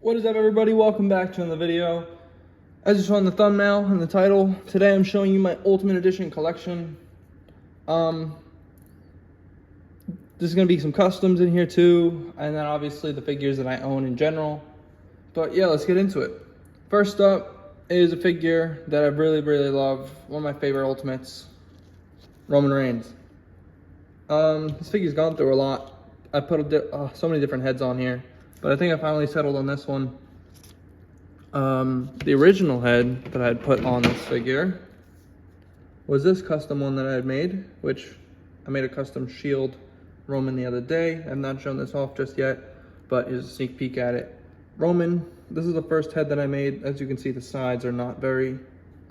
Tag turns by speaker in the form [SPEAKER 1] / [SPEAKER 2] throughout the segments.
[SPEAKER 1] What is up, everybody? Welcome back to another video. As you saw in the thumbnail and the title, today I'm showing you my Ultimate Edition collection. There's gonna be some customs in here too, and then obviously the figures that I own in general. But yeah, let's get into it. First up is a figure that I really love, one of my favorite Ultimates, Roman Reigns. This figure's gone through a lot. I put so many different heads on here, but I think I finally settled on this one. The original head that I had put on this figure was this custom one that I had made, which I made a custom Shield Roman the other day. I've not shown this off just yet, but here's a sneak peek at it. Roman, this is the first head that I made. As you can see, the sides are not very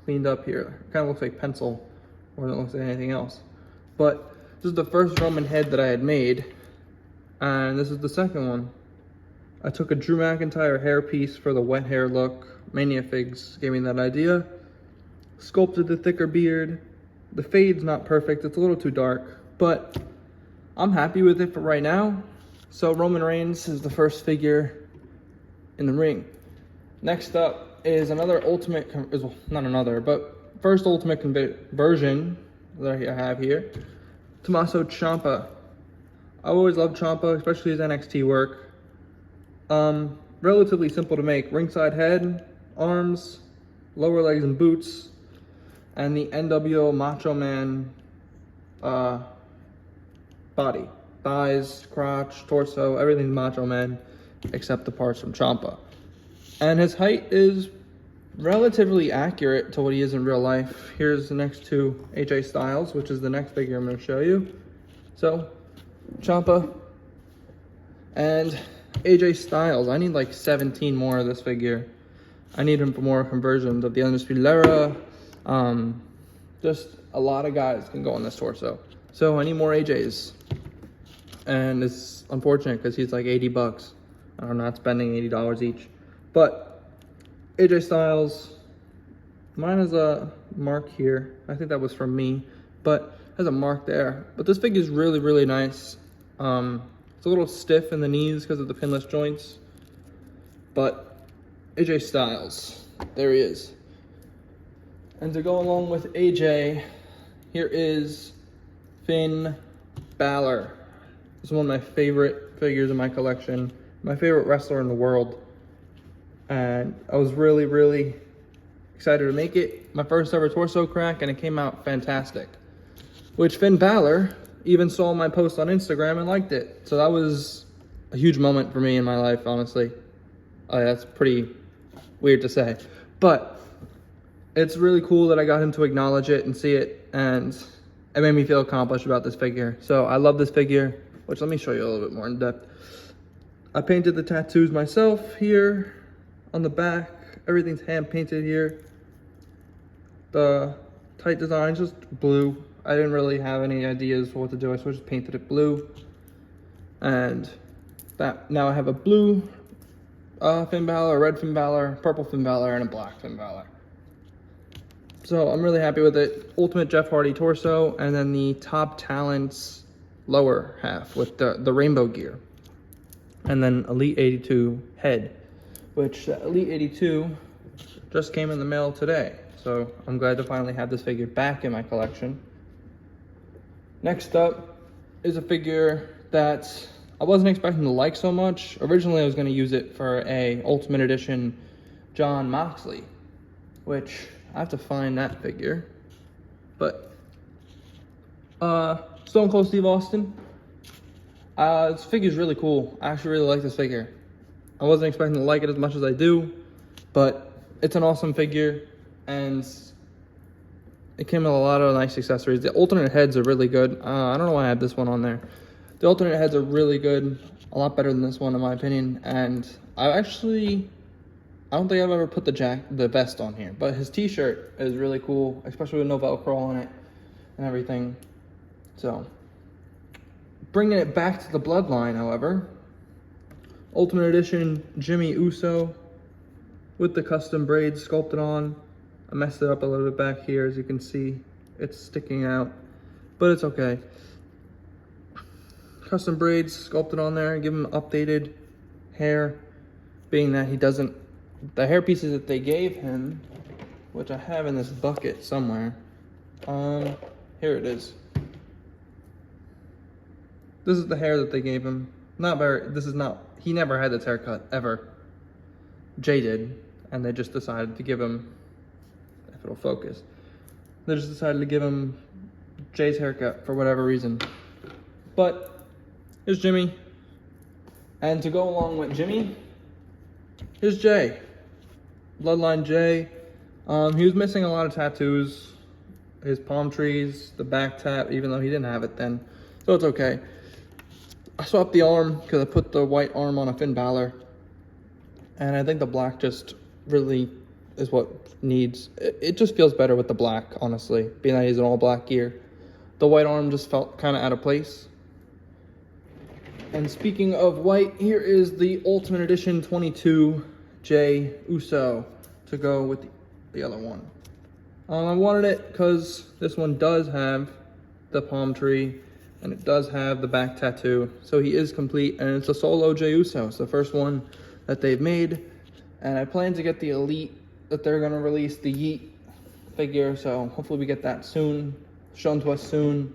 [SPEAKER 1] cleaned up here. It kind of looks like pencil more than it looks like anything else. But this is the first Roman head that I had made, and this is the second one. I took a Drew McIntyre hairpiece for the wet hair look. Mania Figs gave me that idea. Sculpted the thicker beard. The fade's not perfect, it's a little too dark, but I'm happy with it for right now. So Roman Reigns is the first figure in the ring. Next up is another Ultimate, first Ultimate version that I have here. Tommaso Ciampa. I always loved Ciampa, especially his NXT work. Relatively simple to make. Ringside head, arms, lower legs and boots, and the NWO Macho Man body. Thighs, crotch, torso, everything's Macho Man except the parts from Ciampa. And his height is relatively accurate to what he is in real life. Here's the next to AJ Styles, which is the next figure I'm going to show you. So, Ciampa and AJ Styles. I need like 17 more of this figure. I need him for more conversions of the Undisputed Era. Just a lot of guys can go on this torso. So I need more AJs. And it's unfortunate because he's like 80 bucks. I'm not spending $80 each. But AJ Styles, mine has a mark here. I think that was from me, but has a mark there. But this figure is really nice. It's a little stiff in the knees because of the pinless joints, but AJ Styles, there he is. And to go along with AJ, here is Finn Balor. This is one of my favorite figures in my collection, my favorite wrestler in the world, and I was really excited to make it. My first ever torso crack, and it came out fantastic, which Finn Balor even saw my post on Instagram and liked it. So that was a huge moment for me in my life, honestly. That's pretty weird to say, but it's really cool that I got him to acknowledge it and see it, and it made me feel accomplished about this figure. So I love this figure, which let me show you a little bit more in depth. I painted the tattoos myself here on the back. Everything's hand painted here. The tight design is just blue. I didn't really have any ideas for what to do, so I just painted it blue. And that now I have a blue Finn Balor, a red Finn Balor, purple Finn Balor, and a black Finn Balor. So I'm really happy with it. Ultimate Jeff Hardy torso, and then the Top Talents lower half with the rainbow gear. And then Elite 82 head, which Elite 82 just came in the mail today. So I'm glad to finally have this figure back in my collection. Next up is a figure that I wasn't expecting to like so much. Originally, I was going to use it for a Ultimate Edition Jon Moxley, which I have to find that figure. But Stone Cold Steve Austin. This figure's really cool. I actually really like this figure. I wasn't expecting to like it as much as I do, but it's an awesome figure, and it came with a lot of nice accessories. The alternate heads are really good. I don't know why I have this one on there. The alternate heads are really good, a lot better than this one in my opinion. And I don't think I've ever put the vest on here, but his t-shirt is really cool, especially with no Velcro on it and everything. So, bringing it back to the Bloodline, however, Ultimate Edition Jimmy Uso with the custom braids sculpted on. I messed it up a little bit back here, as you can see. It's sticking out, but it's okay. Custom braids sculpted on there, give him updated hair. being that he doesn't, the hair pieces that they gave him, which I have in this bucket somewhere, here it is. This is the hair that they gave him. He never had this haircut, ever. Jay did, and they just decided to give him, if it'll focus, they just decided to give him Jay's haircut for whatever reason. But here's Jimmy, and to go along with Jimmy, here's Jay. Bloodline Jay. He was missing a lot of tattoos, his palm trees, the back tap, even though he didn't have it then, so it's okay. I swapped the arm because I put the white arm on a Finn Balor, and I think the black just really is what needs. It just feels better with the black, honestly, being that he's in all black gear. The white arm just felt kind of out of place. And speaking of white, here is the Ultimate Edition 22 Jay Uso to go with the other one. I wanted it because this one does have the palm tree, and it does have the back tattoo, so he is complete, and it's a solo Jey Uso. It's the first one that they've made, and I plan to get the Elite that they're going to release, the Yeet figure, so hopefully we get that soon, shown to us soon,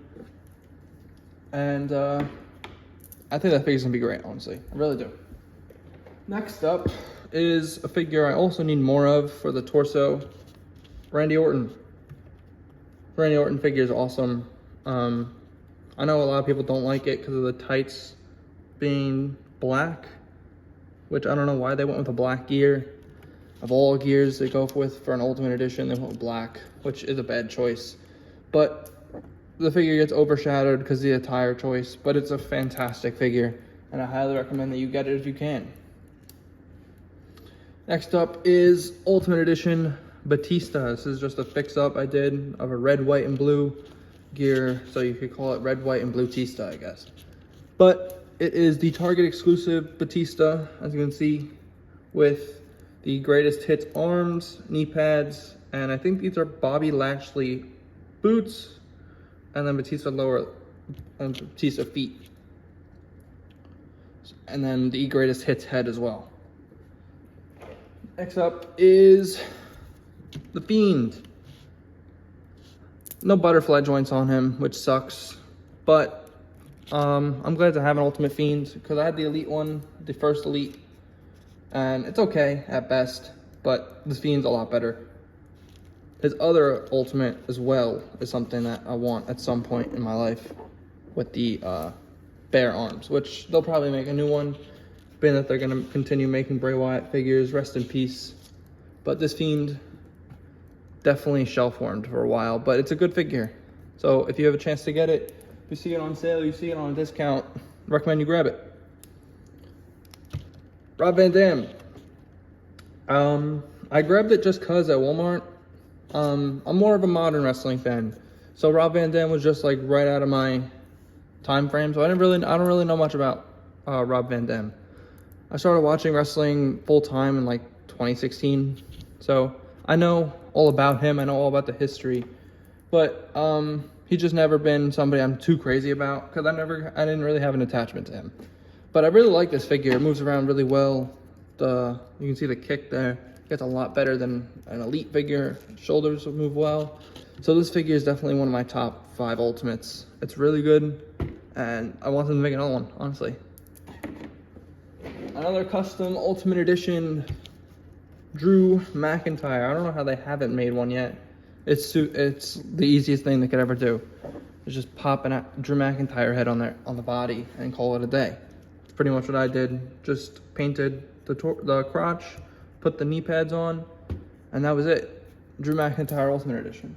[SPEAKER 1] and I think that figure's going to be great, honestly. I really do. Next up is a figure I also need more of for the torso, Randy Orton. Randy Orton figure is awesome. I know a lot of people don't like it because of the tights being black, which I don't know why they went with a black gear. Of all gears they go with for an Ultimate Edition, they went with black, which is a bad choice. But the figure gets overshadowed because of the attire choice, but it's a fantastic figure, and I highly recommend that you get it if you can. Next up is Ultimate Edition Batista. This is just a fix-up I did of a red, white, and blue gear, so you could call it red, white, and blue Batista, I guess. But it is the Target exclusive Batista, as you can see, with the greatest hits arms, knee pads, and I think these are Bobby Lashley boots, and then Batista lower and Batista feet, and then the greatest hits head as well. Next up is the Fiend. No butterfly joints on him, which sucks, but I'm glad to have an Ultimate Fiend because I had the Elite one, the first Elite, and it's okay at best, but the Fiend's a lot better. His other Ultimate as well is something that I want at some point in my life with the bare arms, which they'll probably make a new one, being that they're going to continue making Bray Wyatt figures, rest in peace. But this Fiend, definitely shelf-warmed for a while, but it's a good figure. So if you have a chance to get it, if you see it on sale, you see it on a discount, recommend you grab it. Rob Van Dam. I grabbed it just cause at Walmart. I'm more of a modern wrestling fan, so Rob Van Dam was just like right out of my time frame. So I don't really know much about Rob Van Dam. I started watching wrestling full time in like 2016, so I know all about him. I know all about the history, but he's just never been somebody I'm too crazy about because I didn't really have an attachment to him. But I really like this figure. It moves around really well. You can see the kick there. It's a lot better than an Elite figure. Shoulders will move well. So this figure is definitely one of my top 5 Ultimates. It's really good, and I want them to make another one, honestly. Another custom Ultimate Edition Drew McIntyre. I don't know how they haven't made one yet. It's the easiest thing they could ever do. It's just pop a Drew McIntyre head on the body and call it a day. It's pretty much what I did. Just painted the crotch, put the knee pads on, and that was it. Drew McIntyre Ultimate Edition.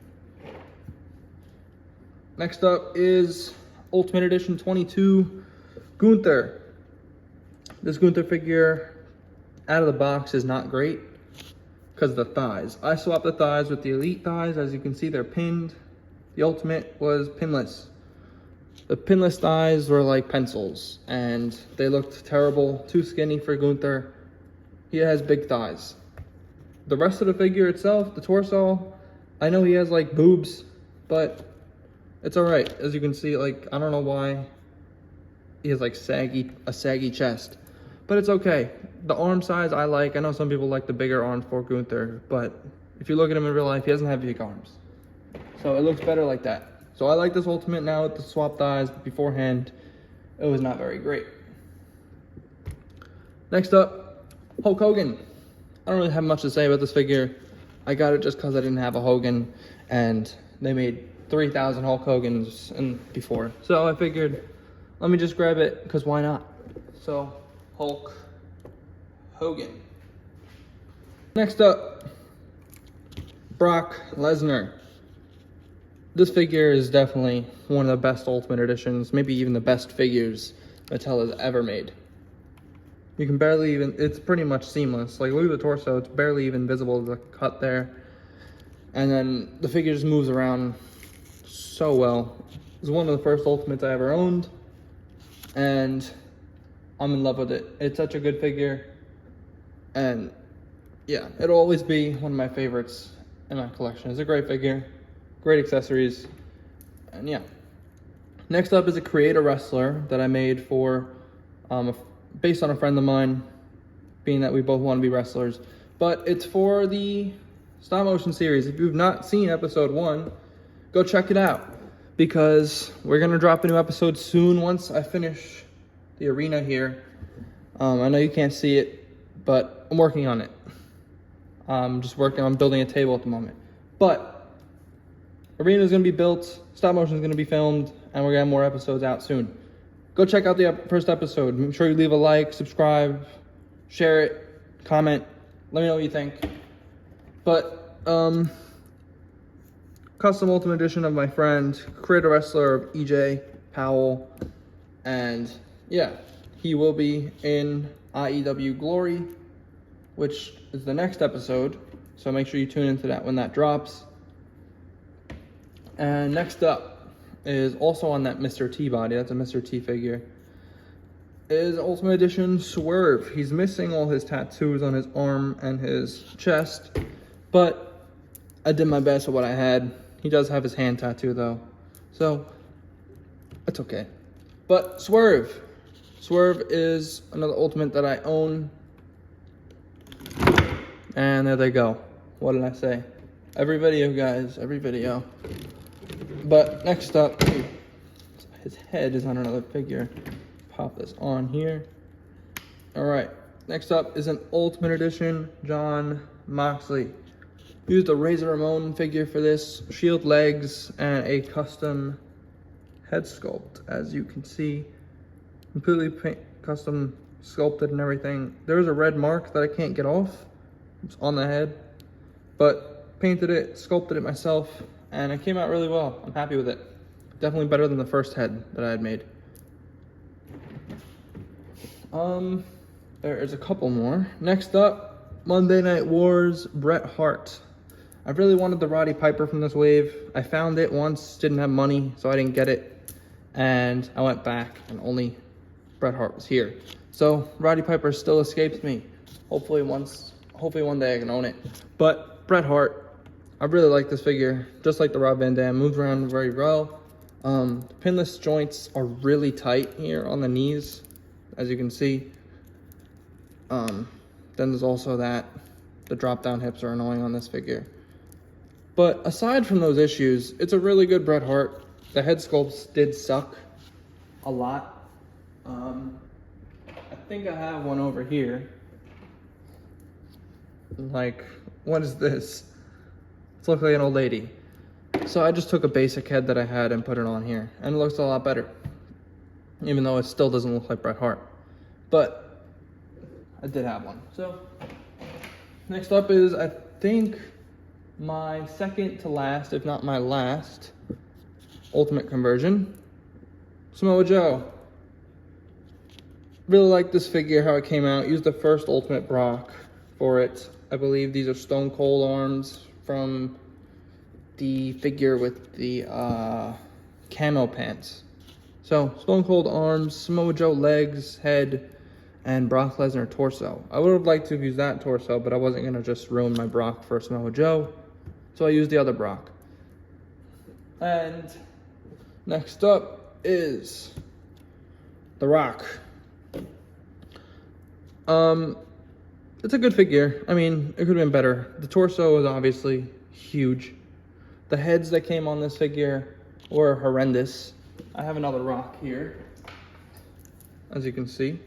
[SPEAKER 1] Next up is Ultimate Edition 22 Gunther. This Gunther figure out of the box is not great because of the thighs. I swapped the thighs with the Elite thighs. As you can see, they're pinned. The Ultimate was pinless. The pinless thighs were like pencils, and they looked terrible. Too skinny for Gunther. He has big thighs. The rest of the figure itself, the torso, I know he has like boobs, but it's alright. As you can see, like, I don't know why he has like a saggy chest, but it's okay. the arm size I like. I know some people like the bigger arms for Gunther, but if you look at him in real life, he doesn't have big arms. So it looks better like that. So I like this Ultimate now with the swapped eyes, but beforehand, it was not very great. Next up, Hulk Hogan. I don't really have much to say about this figure. I got it just because I didn't have a Hogan, and they made 3,000 Hulk Hogans before. So I figured, let me just grab it, because why not? So, Hulk Hogan. Next up, Brock Lesnar. This figure is definitely one of the best Ultimate Editions, maybe even the best figures Mattel has ever made. You can barely even, it's pretty much seamless. Like, look at the torso, it's barely even visible, the cut there. And then the figure just moves around so well. It's one of the first Ultimates I ever owned, and I'm in love with it. It's such a good figure, and yeah, it'll always be one of my favorites in my collection. It's a great figure, great accessories, and yeah. Next up is a Create-A Wrestler that I made for, based on a friend of mine, being that we both want to be wrestlers. But it's for the stop motion series. If you've not seen episode 1, go check it out, because we're going to drop a new episode soon once I finish the arena here. I know you can't see it, but I'm working on it. I'm just working on building a table at the moment. But arena is going to be built, stop motion is going to be filmed, and we're going to have more episodes out soon. Go check out the first episode. Make sure you leave a like, subscribe, share it, comment. Let me know what you think. But, custom Ultimate Edition of my friend, Create-A Wrestler of EJ Powell. And, yeah, he will be in IEW Glory, which is the next episode. So make sure you tune into that when that drops. And next up is also on that Mr. T body. That's a Mr. T figure. Is Ultimate Edition Swerve. He's missing all his tattoos on his arm and his chest, but I did my best with what I had. He does have his hand tattoo though, so it's okay. But Swerve is another Ultimate that I own, and there they go. What did I say? Every video, guys, every video. But next up, his head is on another figure. Pop this on here. All right, next up is an Ultimate Edition Jon Moxley. Used a Razor Ramon figure for this, shield legs, and a custom head sculpt. As you can see, completely custom sculpted and everything. There is a red mark that I can't get off. It's on the head, but painted it, sculpted it myself, and it came out really well. I'm happy with it. Definitely better than the first head that I had made. There's a couple more. Next up, Monday Night Wars, Bret Hart. I really wanted the Roddy Piper from this wave. I found it once, didn't have money, so I didn't get it. And I went back, and only Bret Hart was here. So Roddy Piper still escapes me. Hopefully one day I can own it. But Bret Hart, I really like this figure, just like the Rob Van Dam, moves around very well. The pinless joints are really tight here on the knees, as you can see. Then there's also the drop down hips are annoying on this figure. But aside from those issues, it's a really good Bret Hart. The head sculpts did suck a lot. I think I have one over here. Like, what is this? It looks like an old lady. So I just took a basic head that I had and put it on here, and it looks a lot better, even though it still doesn't look like Bret Hart. But I did have one. So next up is, I think, my second to last, if not my last, Ultimate conversion, Samoa Joe. Really like this figure, how it came out. Used the first Ultimate Brock for it. I believe these are Stone Cold arms from the figure with the camo pants. So Stone Cold arms, Samoa Joe legs, head, and Brock Lesnar torso. I would have liked to have used that torso, but I wasn't going to just ruin my Brock for Samoa Joe, so I used the other Brock. And next up is The Rock. it's a good figure. I mean, it could have been better. The torso is obviously huge. The heads that came on this figure were horrendous. I have another Rock here, as you can see.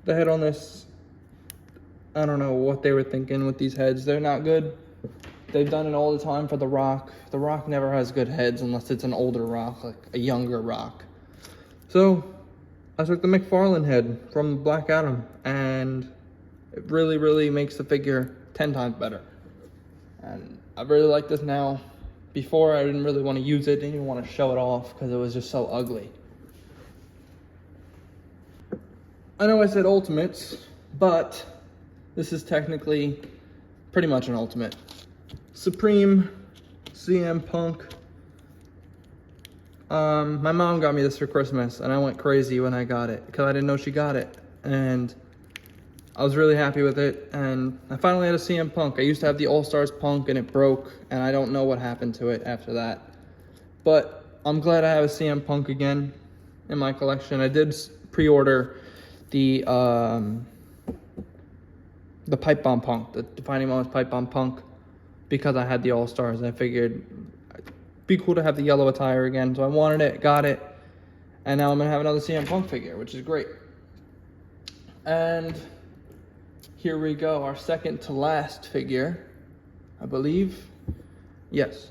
[SPEAKER 1] The head on this, I don't know what they were thinking with these heads. They're not good. They've done it all the time for The Rock. The Rock never has good heads unless it's an older Rock, like a younger Rock. So I took the McFarlane head from Black Adam, and it really, really makes the figure 10 times better. And I really like this now. Before, I didn't really want to use it, didn't even want to show it off because it was just so ugly. I know I said Ultimates, but this is technically pretty much an Ultimate. Supreme CM Punk. My mom got me this for Christmas, and I went crazy when I got it because I didn't know she got it. And I was really happy with it, and I finally had a CM Punk. I used to have the All-Stars Punk, and it broke, and I don't know what happened to it after that. But I'm glad I have a CM Punk again in my collection. I did pre-order the Pipe Bomb Punk, the Defining Moments Pipe Bomb Punk, because I had the All-Stars, and I figured it'd be cool to have the yellow attire again. So I wanted it, got it, and now I'm going to have another CM Punk figure, which is great. And here we go, our second to last figure, I believe. Yes.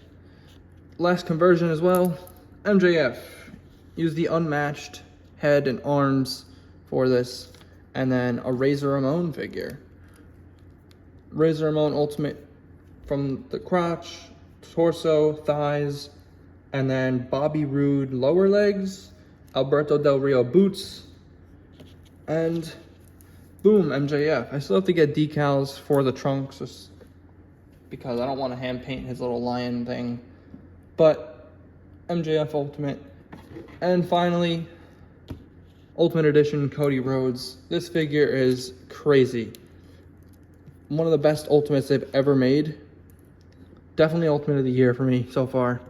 [SPEAKER 1] Last conversion as well. MJF. Used the unmatched head and arms for this. And then a Razor Ramon figure. Razor Ramon Ultimate from the crotch, torso, thighs, and then Bobby Roode lower legs, Alberto Del Rio boots, and boom, MJF. I still have to get decals for the trunks just because I don't want to hand paint his little lion thing. But MJF Ultimate. And finally, Ultimate Edition Cody Rhodes. This figure is crazy. One of the best Ultimates they've ever made. Definitely Ultimate of the Year for me so far.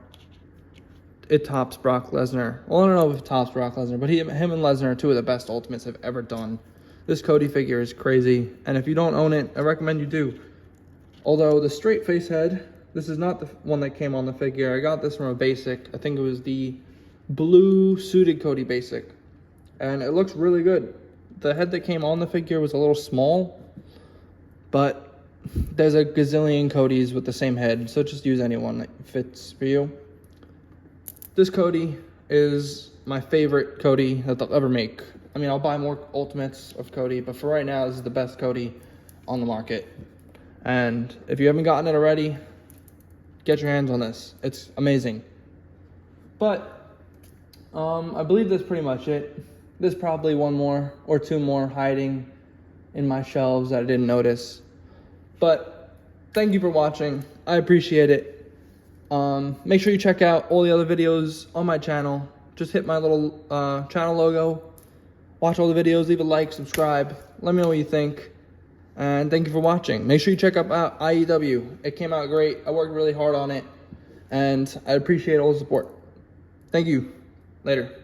[SPEAKER 1] It tops Brock Lesnar. Well, I don't know if it tops Brock Lesnar, but him and Lesnar are two of the best Ultimates they've ever done. This Cody figure is crazy, and if you don't own it, I recommend you do. Although the straight face head, this is not the one that came on the figure. I got this from a basic. I think it was the blue suited Cody basic, and it looks really good. The head that came on the figure was a little small, but there's a gazillion Codys with the same head, so just use anyone that fits for you. This Cody is my favorite Cody that they'll ever make. I mean, I'll buy more Ultimates of Cody, but for right now, this is the best Cody on the market. And if you haven't gotten it already, get your hands on this. It's amazing. But I believe that's pretty much it. There's probably one more or two more hiding in my shelves that I didn't notice. But thank you for watching. I appreciate it. Make sure you check out all the other videos on my channel. Just hit my little channel logo. Watch all the videos, leave a like, subscribe. Let me know what you think. And thank you for watching. Make sure you check out IEW. It came out great. I worked really hard on it. And I appreciate all the support. Thank you. Later.